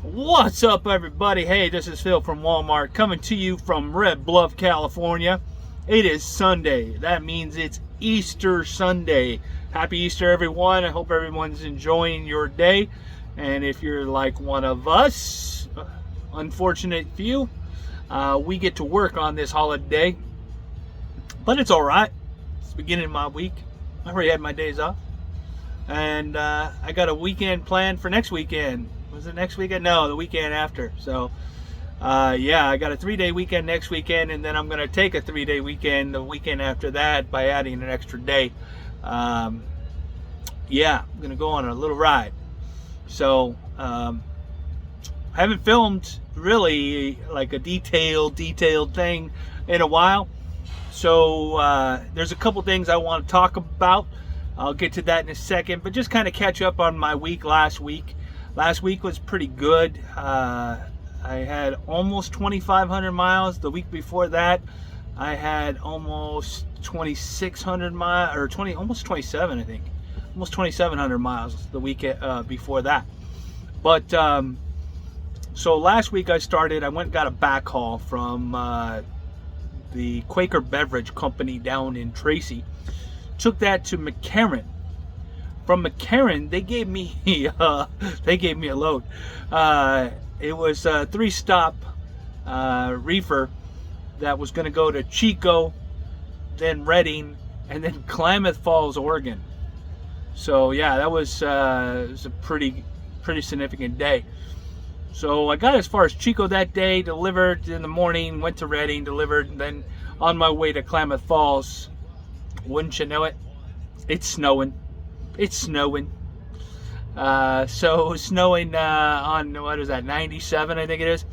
What's up, everybody? Hey, this is Phil from Walmart coming to you from Red Bluff, California. It is Sunday. That means it's Easter Sunday. Happy Easter, everyone. I hope everyone's enjoying your day. And if you're like one of us, unfortunate few, we get to work on this holiday. But it's all right. It's the beginning of my week. I already had my days off. And I got a weekend planned for next weekend. Was it next weekend? No, the weekend after. So, yeah, I got a 3-day weekend next weekend, and then I'm going to take a 3-day weekend the weekend after that by adding an extra day. Yeah, I'm going to go on a little ride. So, I haven't filmed really like a detailed thing in a while. So, there's a couple things I want to talk about. I'll get to that in a second, but just kind of catch up on my week last week. Last week was pretty good. I had almost 2,500 miles. The week before that, I had almost 2,600 miles, or almost 27, I think. Almost 2,700 miles the week before that. But so last week I went and got a backhaul from the Quaker Beverage Company down in Tracy. Took that to McCarran. From McCarran, they gave me a load. It was a 3-stop reefer that was going to go to Chico, then Redding, and then Klamath Falls, Oregon. So yeah, that was a pretty significant day. So I got as far as Chico that day, delivered in the morning, went to Redding, delivered, and then on my way to Klamath Falls. Wouldn't you know it? It's snowing. It's snowing. So snowing on, what is that, 97, I think it is,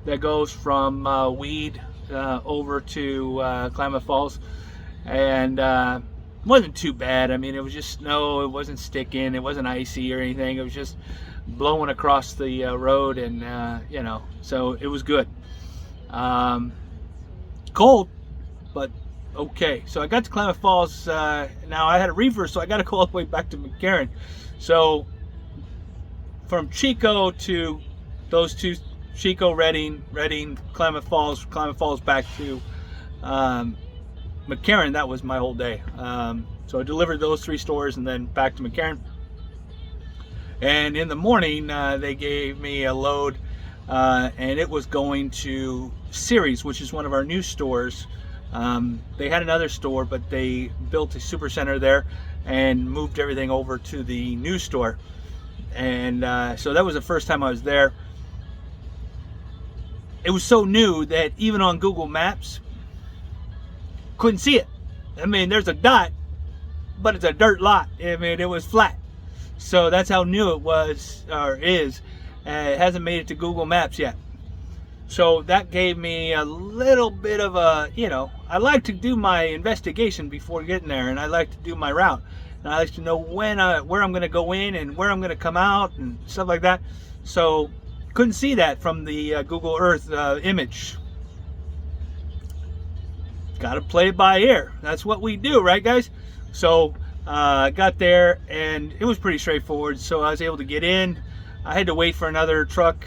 that goes from Weed over to Klamath Falls. And wasn't too bad. I mean, it was just snow. It wasn't sticking. It wasn't icy or anything. It was just blowing across the road, and you know, so it was good. Cold, but okay. So I got to Klamath Falls. Now I had a reefer, so I got to go all the way back to McCarran. So from Chico to those two, Chico, Redding, Klamath Falls back to McCarran, that was my whole day. So I delivered those 3 stores and then back to McCarran. And in the morning, they gave me a load, and it was going to Ceres, which is one of our new stores. They had another store, but they built a super center there and moved everything over to the new store. And so that was the first time I was there. It was so new that even on Google Maps, couldn't see it. I mean, there's a dot, but it's a dirt lot. I mean, it was flat. So that's how new it was, or is. It hasn't made it to Google Maps yet. So that gave me a little bit of a, you know, I like to do my investigation before getting there, and I like to do my route. And I like to know where I'm going to go in and where I'm going to come out and stuff like that. So couldn't see that from the Google Earth image. Got to play it by ear. That's what we do, right, guys? So I got there, and it was pretty straightforward. So I was able to get in. I had to wait for another truck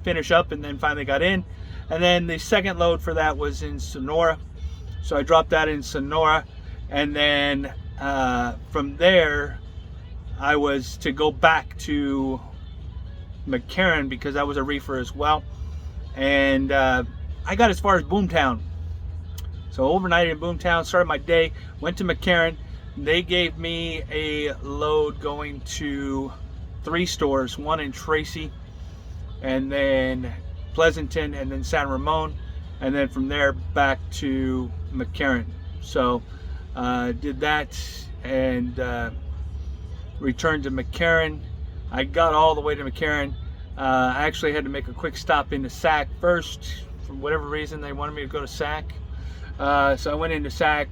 finish up, and then finally got in. And then the second load for that was in Sonora, so I dropped that in Sonora. And then from there I was to go back to McCarran because I was a reefer as well. And I got as far as Boomtown, so overnighted in Boomtown, started my day, went to McCarran. They gave me a load going to 3 stores, one in Tracy, and then Pleasanton, and then San Ramon, and then from there back to McCarran. So did that and returned to McCarran. I got all the way to McCarran. I actually had to make a quick stop into Sac first. For whatever reason, they wanted me to go to Sac. So I went into Sac,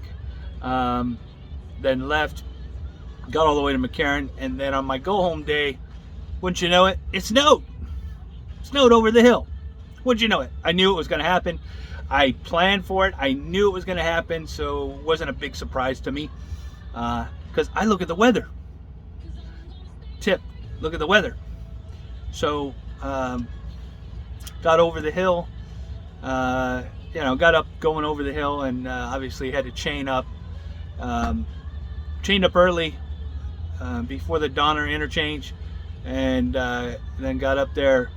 then left, got all the way to McCarran, and then on my go-home day, wouldn't you know it, it snowed. Snowed over the hill. Wouldn't you know it? I knew it was going to happen. I planned for it. I knew it was going to happen, so it wasn't a big surprise to me. Because I look at the weather. Tip, look at the weather. So got over the hill. Got up going over the hill, and obviously had to chain up. Chained up early before the Donner interchange, and then got up there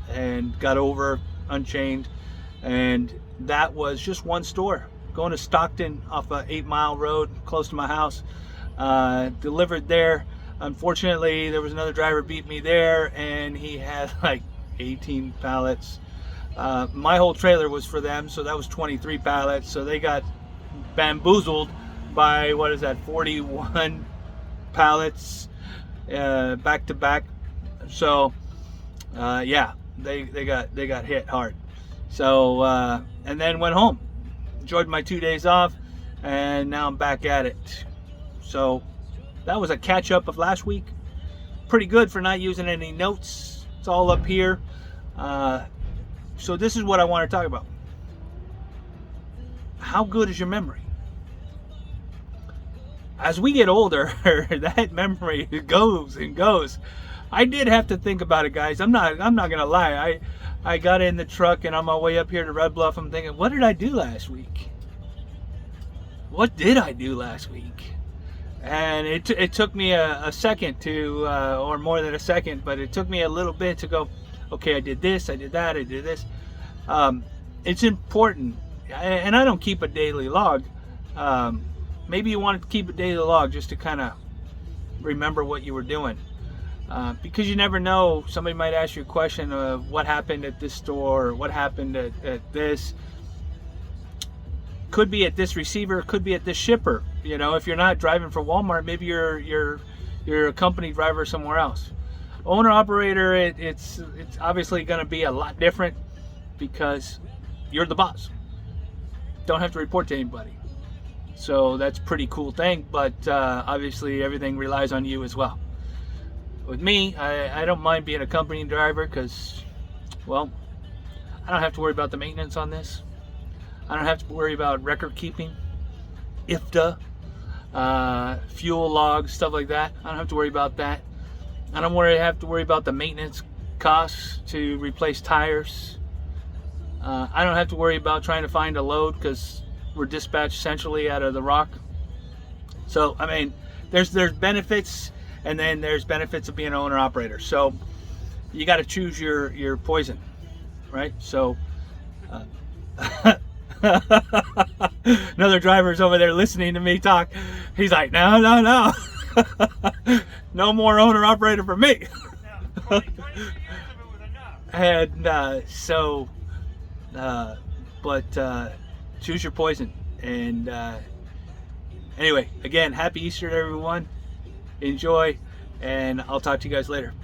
and got over unchained, and that was just one store going to Stockton off a 8-mile road close to my house. Delivered there. Unfortunately, there was another driver beat me there, and he had like 18 pallets. My whole trailer was for them, so that was 23 pallets. So they got bamboozled by, 41 pallets back to back. So yeah, they got hit hard. So and then went home, enjoyed my 2 days off, and now I'm back at it. So that was a catch up of last week. Pretty good for not using any notes. It's all up here. So this is what I want to talk about. How good is your memory? As we get older, that memory goes and goes. I did have to think about it, guys. I'm not gonna lie. I got in the truck, and on my way up here to Red Bluff, I'm thinking, what did I do last week? What did I do last week? And it took me a second to, or more than a second, but it took me a little bit to go, okay, I did this, I did that, I did this. It's important, and I don't keep a daily log. Maybe you want to keep a daily log just to kind of remember what you were doing. Because you never know, somebody might ask you a question of what happened at this store, or what happened at this. Could be at this receiver, could be at this shipper. You know, if you're not driving for Walmart, maybe you're a company driver somewhere else. Owner operator, it's obviously going to be a lot different because you're the boss. Don't have to report to anybody. So that's a pretty cool thing, but obviously everything relies on you as well. With me, I don't mind being a company driver because, well, I don't have to worry about the maintenance on this. I don't have to worry about record keeping, IFTA, fuel logs, stuff like that. I don't have to worry about that. I don't have to worry about the maintenance costs to replace tires. I don't have to worry about trying to find a load because we're dispatched centrally out of the Rock. So, I mean, there's benefits, and then there's benefits of being an owner operator. So you got to choose your poison, right? So another driver's over there listening to me talk. He's like, no, no more owner operator for me. And but choose your poison. And anyway, again, happy Easter to everyone. Enjoy, and I'll talk to you guys later.